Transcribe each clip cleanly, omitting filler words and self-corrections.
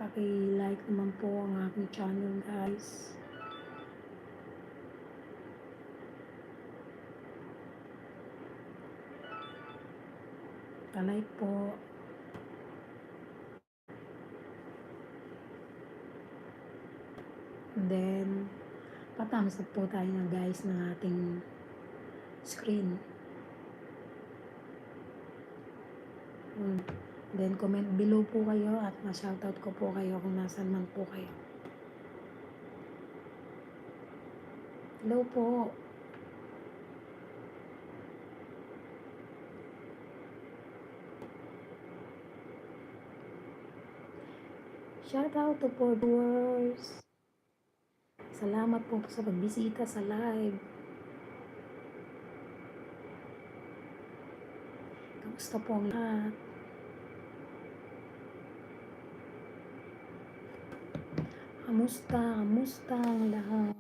Paki-like naman po ang aking channel, guys. Pa-like po. And then, pa-thumbs up po tayo na guys ng ating screen. Then, comment below po kayo at ma-shoutout ko po kayo kung nasan man po kayo. Hello po. Shoutout to po viewers. Salamat po sa pagbisita sa live. Kamusta po ang lahat? Kamusta ang lahat?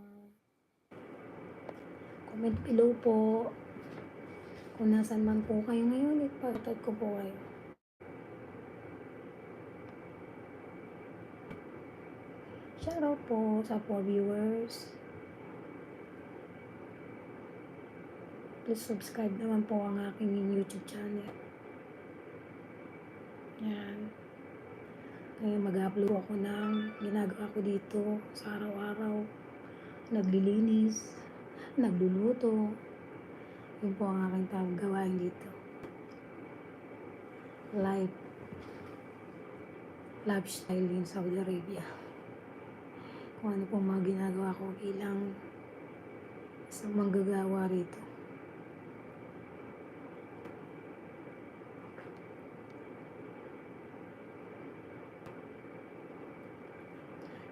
Comment below po kung nasan man po kayo ngayon. Ipagtat ko po kayo. Shoutout po sa po viewers. Please subscribe naman po ang aking YouTube channel. Yan. Ngayon mag-upload ako ng ginagawa ko dito sa araw-araw. Naglilinis, nagluluto. Yun po ang aking gawain dito. Lifestyle in Saudi Arabia. Kung ano pong mga ginagawa ko bilang isang manggagawa rito.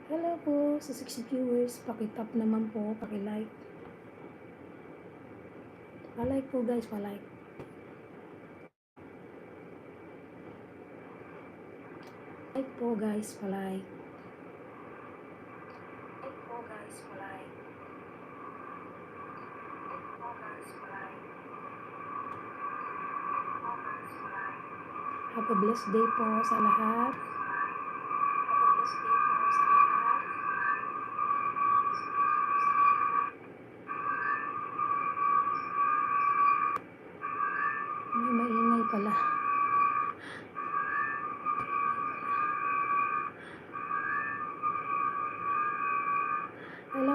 Hello po sa 60 viewers. Paki-tap naman po, paki-like. Pa-like po guys, pa-like. Like po guys, pa-like. Like po guys, pa-like. Like po guys, pa-like. Have a blessed day po sa lahat. Have a blessed day po sa lahat. May maingay pala. Hello.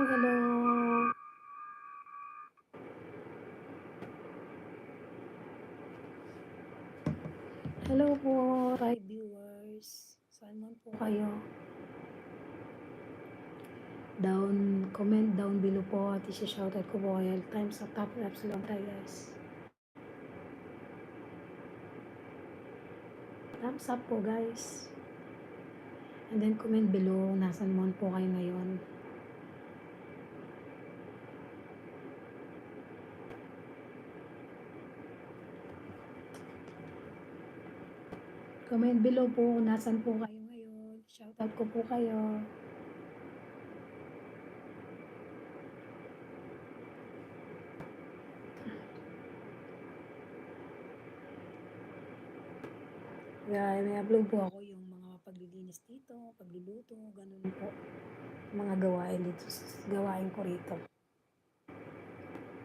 Hello po, right viewers. Saan man po kayo? Comment down below po at isi-shoutout ko po kayo. Times sa top laps lang tayo guys. Thumbs up po guys. And then comment below nasan man po kayo ngayon. Comment below po kung nasan po kayo ngayon. Shoutout ko po kayo. May upload po ako yung mga paglilinis dito, pagluluto, ganun po. Mga gawain dito, gawain ko rito.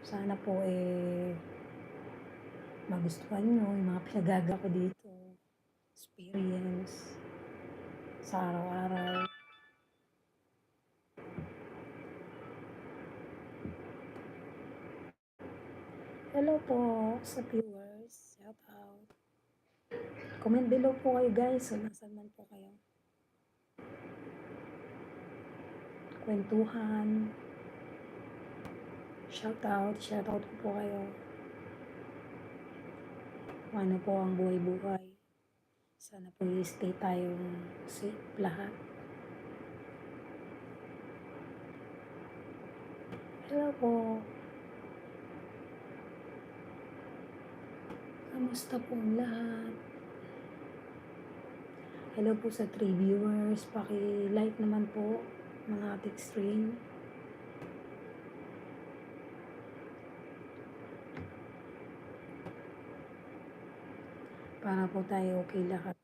Sana po magustuhan nyo yung mga pinagaga ko dito. Experience sa araw-araw. Hello po sa viewers. Shout out. Comment below po kayo guys kung nasan man po kayo. Kwentuhan. Shout out ko po kayo. Ano po ang buhay-buhay. Sana po i-stay tayong safe lahat. Hello po. Kamusta po ang lahat? Hello po sa 3 viewers. Paki-like naman po ng ating stream. Para po tayo okay lahat.